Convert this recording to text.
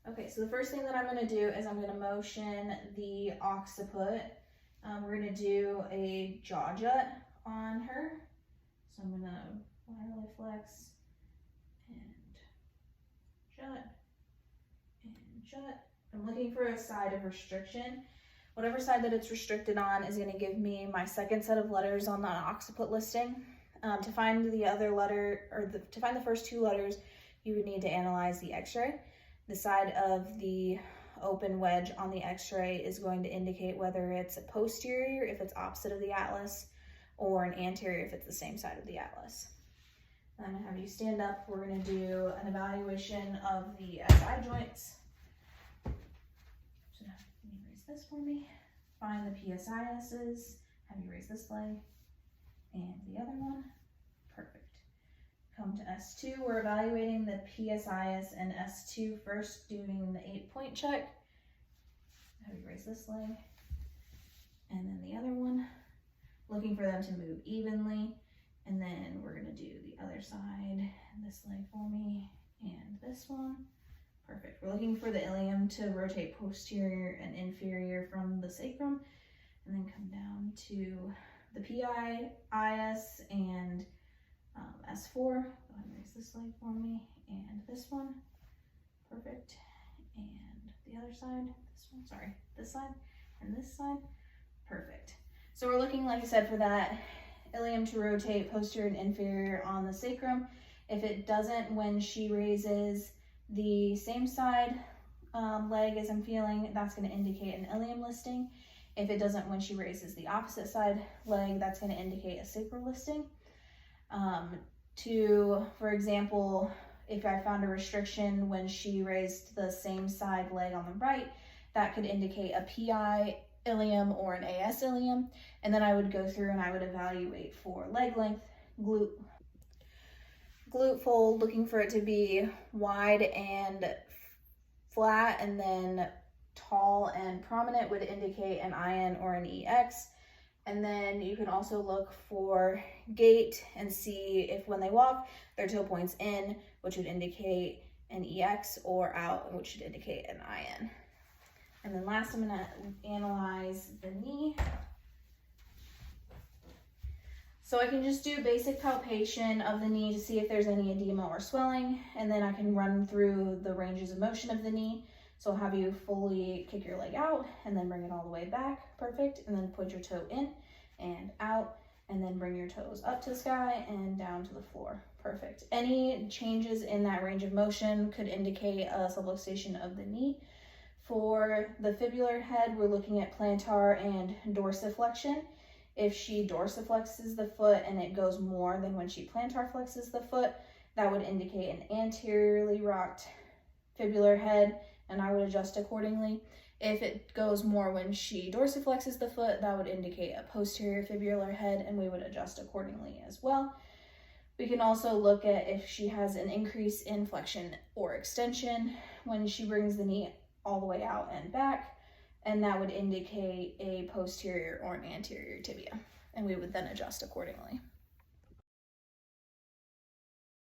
Okay, so the first thing that I'm going to do is I'm going to motion the occiput. We're going to do a jaw jut on her. So I'm going to laterally flex and jut and jut. I'm looking for a side of restriction. Whatever side that it's restricted on is going to give me my second set of letters on that occiput listing. To find the other letter, or to find the first two letters, you would need to analyze the x-ray. The side of the open wedge on the x-ray is going to indicate whether it's a posterior if it's opposite of the atlas, or an anterior if it's the same side of the atlas. I'm going to have you stand up. We're going to do an evaluation of the SI joints. So can you raise this for me? Find the PSISs. Have you raise this leg and the other one. Perfect. Come to S2. We're evaluating the PSIS and S2 first, doing the 8-point check. Have you raise this leg and then the other one. Looking for them to move evenly. And then we're going to do the other side, this leg for me, and this one. Perfect. We're looking for the ilium to rotate posterior and inferior from the sacrum, and then come down to the PIS and S4. Go ahead and raise this leg for me, and this one. Perfect. And the other side, this one, sorry, this side, and this side. Perfect. So we're looking, like I said, for that ilium to rotate posterior and inferior on the sacrum. If it doesn't, when she raises the same side leg as I'm feeling, that's going to indicate an ilium listing. If it doesn't, when she raises the opposite side leg, that's going to indicate a sacral listing. For example, if I found a restriction when she raised the same side leg on the right, that could indicate a PI ilium or an AS ilium, and then I would go through and I would evaluate for leg length, glute fold, looking for it to be wide and flat, and then tall and prominent would indicate an IN or an EX. And then you can also look for gait and see if when they walk, their toe points in, which would indicate an EX, or out, which would indicate an IN. And then last, I'm going to analyze the knee. So I can just do basic palpation of the knee to see if there's any edema or swelling, and then I can run through the ranges of motion of the knee. So I'll have you fully kick your leg out and then bring it all the way back. Perfect. And then point your toe in and out, and then bring your toes up to the sky and down to the floor. Perfect. Any changes in that range of motion could indicate a subluxation of the knee. For the fibular head, we're looking at plantar and dorsiflexion. If she dorsiflexes the foot and it goes more than when she plantar flexes the foot, that would indicate an anteriorly rocked fibular head, and I would adjust accordingly. If it goes more when she dorsiflexes the foot, that would indicate a posterior fibular head, and we would adjust accordingly as well. We can also look at if she has an increase in flexion or extension when she brings the knee all the way out and back, and that would indicate a posterior or an anterior tibia, and we would then adjust accordingly.